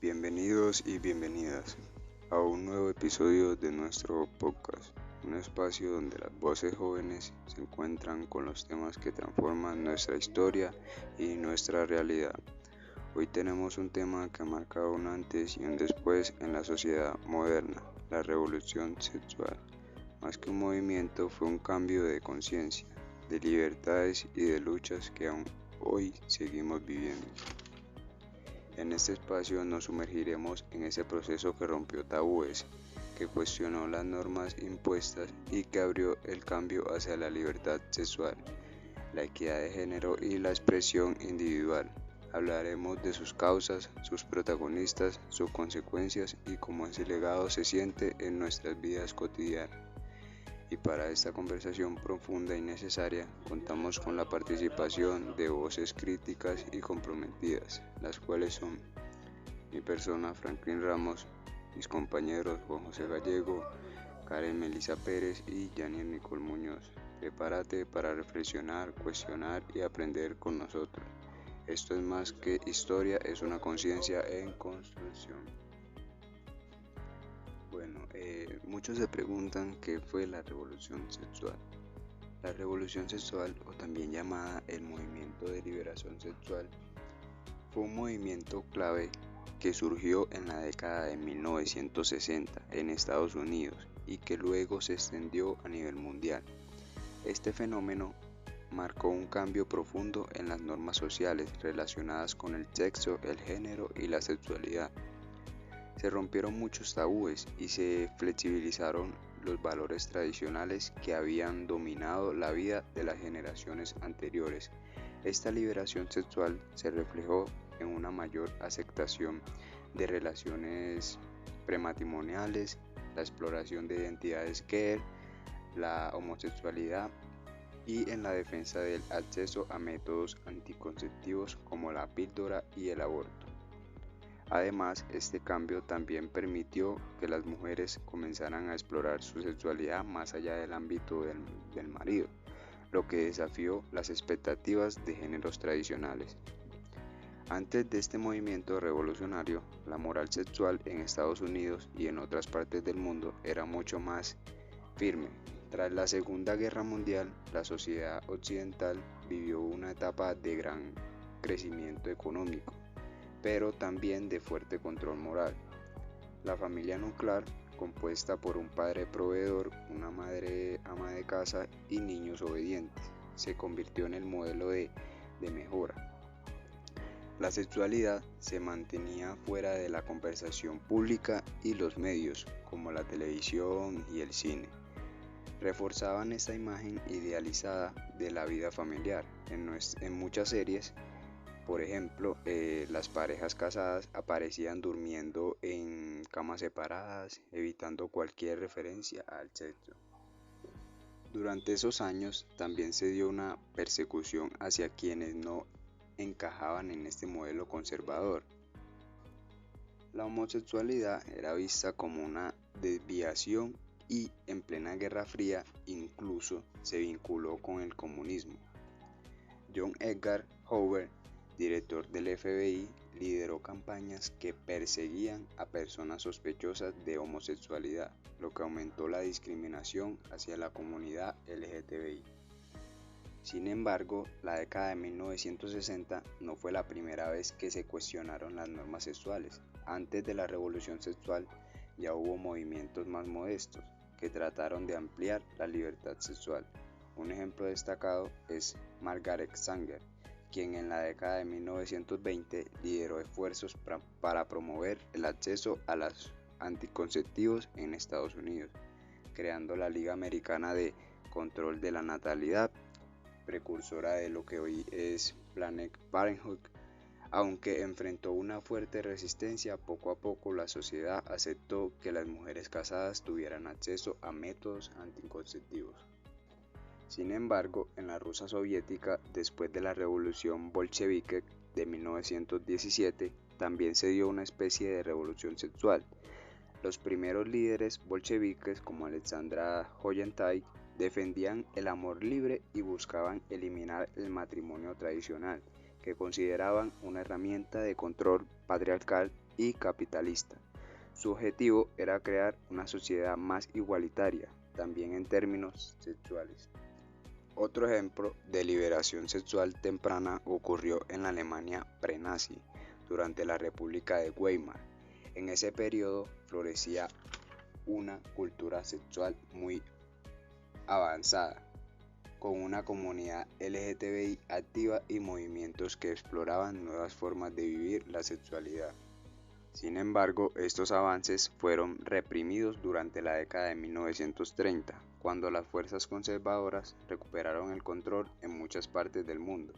Bienvenidos y bienvenidas a un nuevo episodio de nuestro podcast, un espacio donde las voces jóvenes se encuentran con los temas que transforman nuestra historia y nuestra realidad. Hoy tenemos un tema que ha marcado un antes y un después en la sociedad moderna, la revolución sexual. Más que un movimiento, fue un cambio de conciencia, de libertades y de luchas que aún hoy seguimos viviendo. En este espacio nos sumergiremos en ese proceso que rompió tabúes, que cuestionó las normas impuestas y que abrió el cambio hacia la libertad sexual, la equidad de género y la expresión individual. Hablaremos de sus causas, sus protagonistas, sus consecuencias y cómo ese legado se siente en nuestras vidas cotidianas. Y para esta conversación profunda y necesaria, contamos con la participación de voces críticas y comprometidas, las cuales son mi persona Franklin Ramos, mis compañeros Juan José Gallego, Karen Melissa Pérez y Yaniel Nicole Muñoz. Prepárate para reflexionar, cuestionar y aprender con nosotros. Esto es más que historia, es una conciencia en construcción. Bueno, muchos se preguntan qué fue la revolución sexual. La revolución sexual, o también llamada el movimiento de liberación sexual, fue un movimiento clave que surgió en la década de 1960 en Estados Unidos y que luego se extendió a nivel mundial. Este fenómeno marcó un cambio profundo en las normas sociales relacionadas con el sexo, el género y la sexualidad. Se rompieron muchos tabúes y se flexibilizaron los valores tradicionales que habían dominado la vida de las generaciones anteriores. Esta liberación sexual se reflejó en una mayor aceptación de relaciones prematrimoniales, la exploración de identidades queer, la homosexualidad y en la defensa del acceso a métodos anticonceptivos como la píldora y el aborto. Además, este cambio también permitió que las mujeres comenzaran a explorar su sexualidad más allá del ámbito del marido, lo que desafió las expectativas de géneros tradicionales. Antes de este movimiento revolucionario, la moral sexual en Estados Unidos y en otras partes del mundo era mucho más firme. Tras la Segunda Guerra Mundial, la sociedad occidental vivió una etapa de gran crecimiento económico, pero también de fuerte control moral. La familia nuclear, compuesta por un padre proveedor, una madre ama de casa y niños obedientes, se convirtió en el modelo de mejora. La sexualidad se mantenía fuera de la conversación pública y los medios, como la televisión y el cine, reforzaban esta imagen idealizada de la vida familiar. En muchas series, por ejemplo, las parejas casadas aparecían durmiendo en camas separadas, evitando cualquier referencia al sexo. Durante esos años también se dio una persecución hacia quienes no encajaban en este modelo conservador. La homosexualidad era vista como una desviación y en plena Guerra Fría incluso se vinculó con el comunismo. John Edgar Hoover, director del FBI, lideró campañas que perseguían a personas sospechosas de homosexualidad, lo que aumentó la discriminación hacia la comunidad LGTBI. Sin embargo, la década de 1960 no fue la primera vez que se cuestionaron las normas sexuales. Antes de la revolución sexual ya hubo movimientos más modestos que trataron de ampliar la libertad sexual. Un ejemplo destacado es Margaret Sanger, quien en la década de 1920 lideró esfuerzos para promover el acceso a los anticonceptivos en Estados Unidos, creando la Liga Americana de Control de la Natalidad, precursora de lo que hoy es Planned Parenthood. Aunque enfrentó una fuerte resistencia, poco a poco la sociedad aceptó que las mujeres casadas tuvieran acceso a métodos anticonceptivos. Sin embargo, en la Rusia soviética, después de la revolución bolchevique de 1917, también se dio una especie de revolución sexual. Los primeros líderes bolcheviques, como Alexandra Kollontai, defendían el amor libre y buscaban eliminar el matrimonio tradicional, que consideraban una herramienta de control patriarcal y capitalista. Su objetivo era crear una sociedad más igualitaria, también en términos sexuales. Otro ejemplo de liberación sexual temprana ocurrió en la Alemania prenazi, durante la República de Weimar. En ese periodo florecía una cultura sexual muy avanzada, con una comunidad LGTBI activa y movimientos que exploraban nuevas formas de vivir la sexualidad. Sin embargo, estos avances fueron reprimidos durante la década de 1930, cuando las fuerzas conservadoras recuperaron el control en muchas partes del mundo.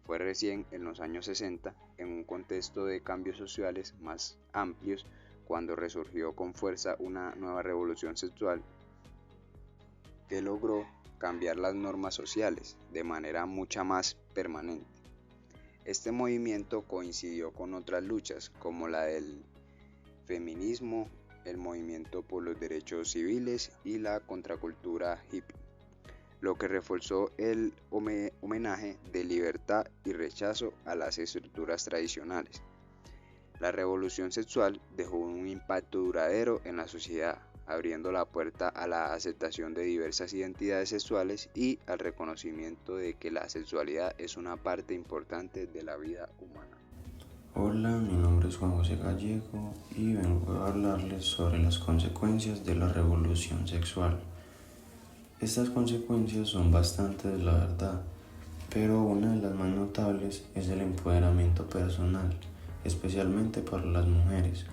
Fue recién en los años 60, en un contexto de cambios sociales más amplios, cuando resurgió con fuerza una nueva revolución sexual que logró cambiar las normas sociales de manera mucho más permanente. Este movimiento coincidió con otras luchas como la del feminismo, el movimiento por los derechos civiles y la contracultura hippie, lo que reforzó el homenaje de libertad y rechazo a las estructuras tradicionales. La revolución sexual dejó un impacto duradero en la sociedad, abriendo la puerta a la aceptación de diversas identidades sexuales y al reconocimiento de que la sexualidad es una parte importante de la vida humana. Hola, mi nombre es Juan José Gallego y vengo a hablarles sobre las consecuencias de la revolución sexual. Estas consecuencias son bastantes, la verdad, pero una de las más notables es el empoderamiento personal, especialmente para las mujeres.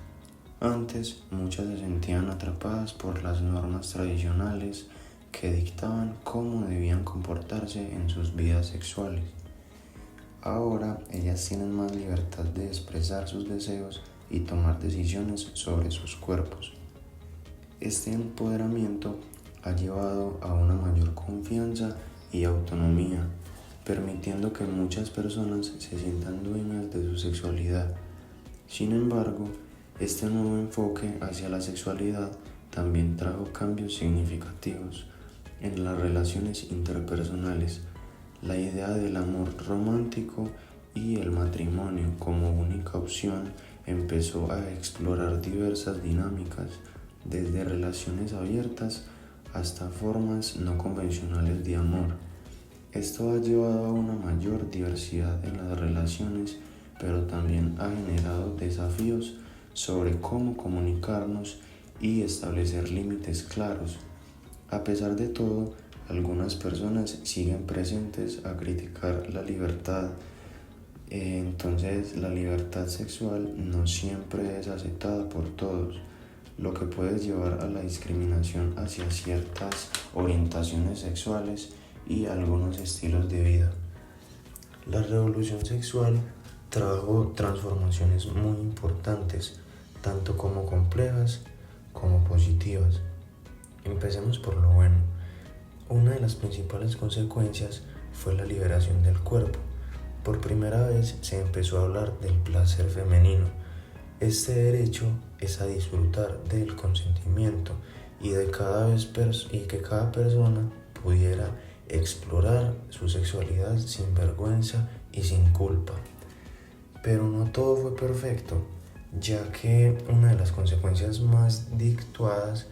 Antes, muchas se sentían atrapadas por las normas tradicionales que dictaban cómo debían comportarse en sus vidas sexuales. Ahora, ellas tienen más libertad de expresar sus deseos y tomar decisiones sobre sus cuerpos. Este empoderamiento ha llevado a una mayor confianza y autonomía, permitiendo que muchas personas se sientan dueñas de su sexualidad. Sin embargo, este nuevo enfoque hacia la sexualidad también trajo cambios significativos en las relaciones interpersonales. La idea del amor romántico y el matrimonio como única opción empezó a explorar diversas dinámicas, desde relaciones abiertas hasta formas no convencionales de amor. Esto ha llevado a una mayor diversidad en las relaciones, pero también ha generado desafíos sobre cómo comunicarnos y establecer límites claros. A pesar de todo, algunas personas siguen presentes a criticar la libertad. Entonces, la libertad sexual no siempre es aceptada por todos, lo que puede llevar a la discriminación hacia ciertas orientaciones sexuales y algunos estilos de vida. La revolución sexual trajo transformaciones muy importantes, tanto como complejas como positivas. Empecemos por lo bueno. Una de las principales consecuencias fue la liberación del cuerpo. Por primera vez se empezó a hablar del placer femenino. Este derecho es a disfrutar del consentimiento y de que cada persona pudiera explorar su sexualidad sin vergüenza y sin culpa. Pero no todo fue perfecto, ya que una de las consecuencias más dictadas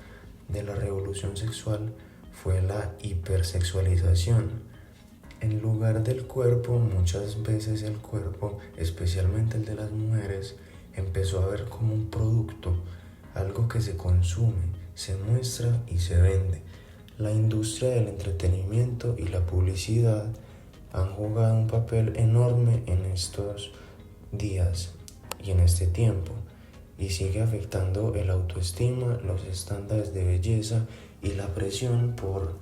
de la revolución sexual fue la hipersexualización. En lugar del cuerpo, muchas veces el cuerpo, especialmente el de las mujeres, empezó a ver como un producto, algo que se consume, se muestra y se vende. La industria del entretenimiento y la publicidad han jugado un papel enorme en estos días y en este tiempo, y sigue afectando el autoestima, los estándares de belleza y la presión por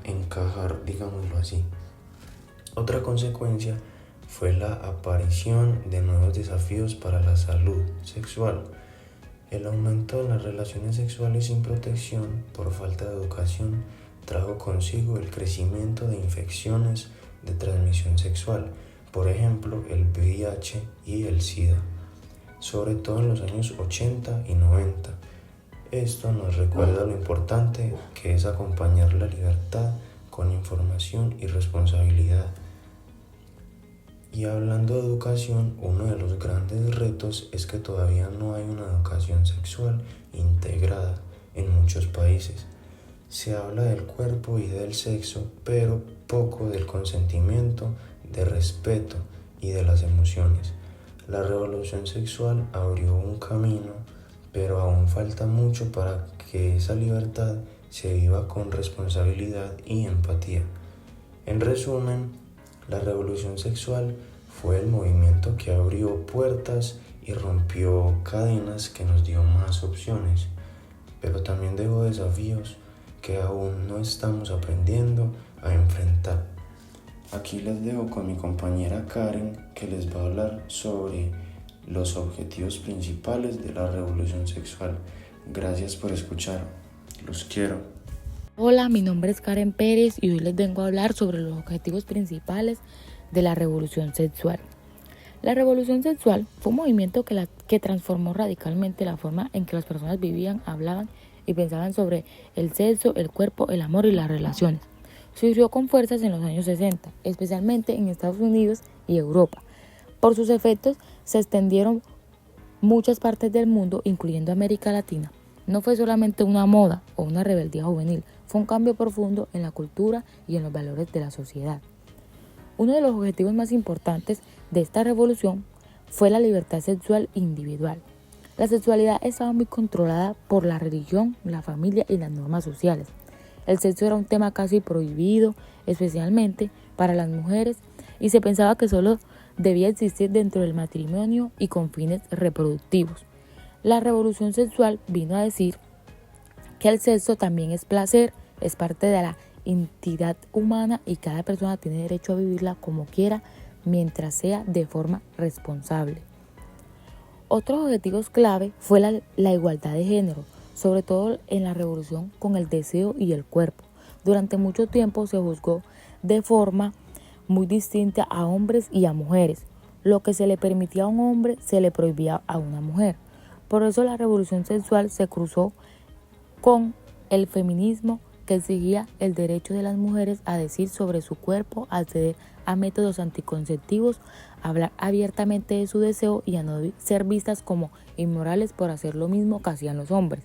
encajar, digámoslo así. Otra consecuencia fue la aparición de nuevos desafíos para la salud sexual. El aumento de las relaciones sexuales sin protección por falta de educación trajo consigo el crecimiento de infecciones de transmisión sexual, por ejemplo el VIH y el SIDA, sobre todo en los años 80 y 90. Esto nos recuerda lo importante que es acompañar la libertad con información y responsabilidad. Y hablando de educación, uno de los grandes retos es que todavía no hay una educación sexual integrada en muchos países. Se habla del cuerpo y del sexo, pero poco del consentimiento, de respeto y de las emociones. La revolución sexual abrió un camino, pero aún falta mucho para que esa libertad se viva con responsabilidad y empatía. En resumen, la revolución sexual fue el movimiento que abrió puertas y rompió cadenas que nos dio más opciones, pero también dejó desafíos que aún no estamos aprendiendo a enfrentar. Aquí les dejo con mi compañera Karen, que les va a hablar sobre los objetivos principales de la revolución sexual. Gracias por escuchar. Los quiero. Hola, mi nombre es Karen Pérez y hoy les vengo a hablar sobre los objetivos principales de la revolución sexual. La revolución sexual fue un movimiento que transformó radicalmente la forma en que las personas vivían, hablaban y pensaban sobre el sexo, el cuerpo, el amor y las relaciones. Surgió con fuerzas en los años 60, especialmente en Estados Unidos y Europa. Por sus efectos se extendieron muchas partes del mundo, incluyendo América Latina. No fue solamente una moda o una rebeldía juvenil, fue un cambio profundo en la cultura y en los valores de la sociedad. Uno de los objetivos más importantes de esta revolución fue la libertad sexual individual. La sexualidad estaba muy controlada por la religión, la familia y las normas sociales. El sexo era un tema casi prohibido, especialmente para las mujeres, y se pensaba que solo debía existir dentro del matrimonio y con fines reproductivos. La revolución sexual vino a decir que el sexo también es placer, es parte de la entidad humana y cada persona tiene derecho a vivirla como quiera mientras sea de forma responsable. Otros objetivos clave fue la igualdad de género, sobre todo en la revolución con el deseo y el cuerpo. Durante mucho tiempo se juzgó de forma muy distinta a hombres y a mujeres. Lo que se le permitía a un hombre se le prohibía a una mujer. Por eso la revolución sexual se cruzó con el feminismo, que exigía el derecho de las mujeres a decir sobre su cuerpo, a acceder a métodos anticonceptivos, a hablar abiertamente de su deseo y a no ser vistas como inmorales por hacer lo mismo que hacían los hombres.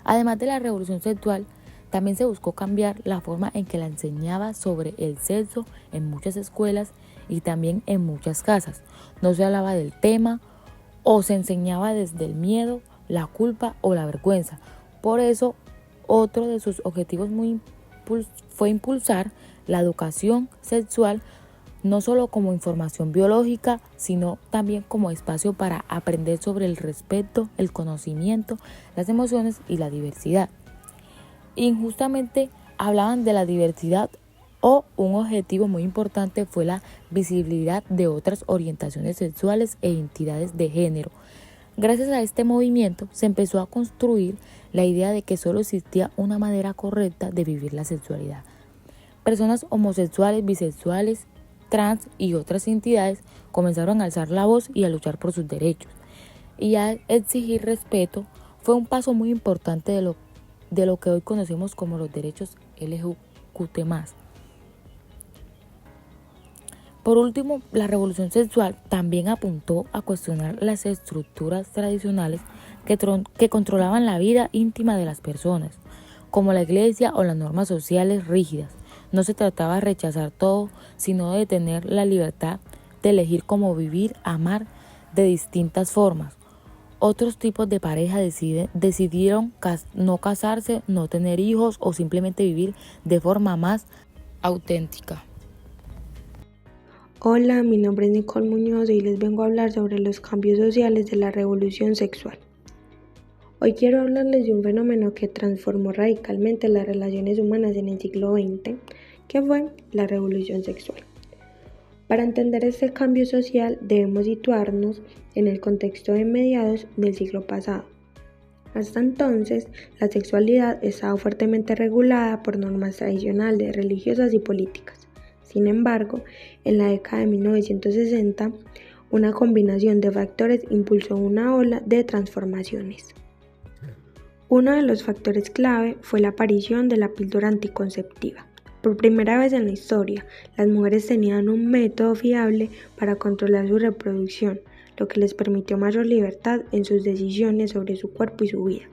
Además de la revolución sexual, también se buscó cambiar la forma en que la enseñaba sobre el sexo en muchas escuelas y también en muchas casas. No se hablaba del tema o se enseñaba desde el miedo, la culpa o la vergüenza. Por eso, otro de sus objetivos fue impulsar la educación sexual, no solo como información biológica, sino también como espacio para aprender sobre el respeto, el conocimiento, las emociones y la diversidad. Injustamente hablaban de la diversidad o un objetivo muy importante fue la visibilidad de otras orientaciones sexuales e identidades de género. Gracias a este movimiento se empezó a construir la idea de que solo existía una manera correcta de vivir la sexualidad. Personas homosexuales, bisexuales, trans y otras entidades comenzaron a alzar la voz y a luchar por sus derechos. Y a exigir respeto fue un paso muy importante de lo que hoy conocemos como los derechos LGBT+. Por último, la revolución sexual también apuntó a cuestionar las estructuras tradicionales que controlaban la vida íntima de las personas, como la iglesia o las normas sociales rígidas. No se trataba de rechazar todo, sino de tener la libertad de elegir cómo vivir, amar de distintas formas. Otros tipos de pareja decidieron no casarse, no tener hijos o simplemente vivir de forma más auténtica. Hola, mi nombre es Nicole Muñoz y les vengo a hablar sobre los cambios sociales de la revolución sexual. Hoy quiero hablarles de un fenómeno que transformó radicalmente las relaciones humanas en el siglo XX, que fue la revolución sexual. Para entender este cambio social debemos situarnos en el contexto de mediados del siglo pasado. Hasta entonces, la sexualidad estaba fuertemente regulada por normas tradicionales, religiosas y políticas. Sin embargo, en la década de 1960, una combinación de factores impulsó una ola de transformaciones. Uno de los factores clave fue la aparición de la píldora anticonceptiva. Por primera vez en la historia, las mujeres tenían un método fiable para controlar su reproducción, lo que les permitió mayor libertad en sus decisiones sobre su cuerpo y su vida.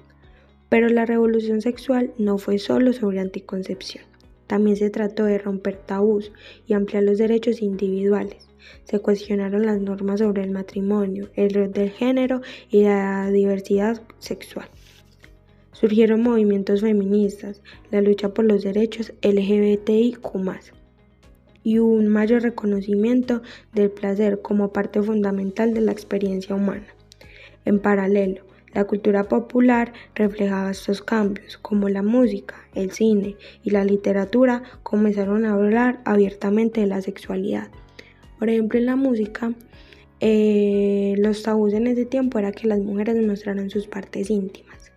Pero la revolución sexual no fue solo sobre anticoncepción. También se trató de romper tabús y ampliar los derechos individuales. Se cuestionaron las normas sobre el matrimonio, el rol del género y la diversidad sexual. Surgieron movimientos feministas, la lucha por los derechos LGBTIQ+, y un mayor reconocimiento del placer como parte fundamental de la experiencia humana. En paralelo, la cultura popular reflejaba estos cambios, como la música, el cine y la literatura comenzaron a hablar abiertamente de la sexualidad. Por ejemplo, en la música, los tabús en ese tiempo era que las mujeres mostraran sus partes íntimas.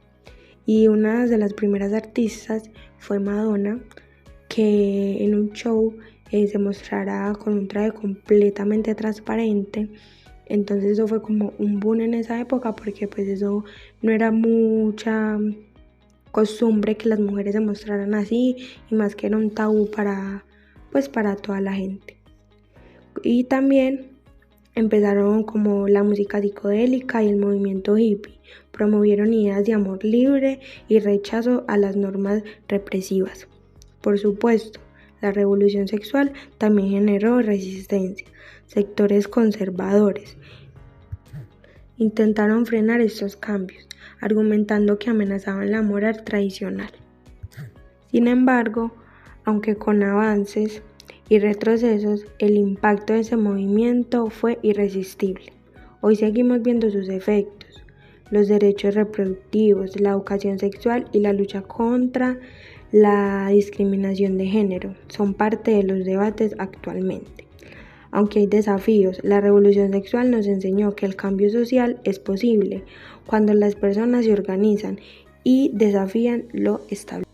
Y una de las primeras artistas fue Madonna, que en un show se mostrara con un traje completamente transparente. Entonces eso fue como un boom en esa época, porque pues eso no era mucha costumbre que las mujeres se mostraran así, y más que era un tabú para toda la gente. Y también empezaron como la música psicodélica y el movimiento hippie. Promovieron ideas de amor libre y rechazo a las normas represivas. Por supuesto, la revolución sexual también generó resistencia. Sectores conservadores intentaron frenar estos cambios, argumentando que amenazaban la moral tradicional. Sin embargo, aunque con avances y retrocesos, el impacto de ese movimiento fue irresistible. Hoy seguimos viendo sus efectos. Los derechos reproductivos, la educación sexual y la lucha contra la discriminación de género son parte de los debates actualmente. Aunque hay desafíos, la revolución sexual nos enseñó que el cambio social es posible cuando las personas se organizan y desafían lo establecido.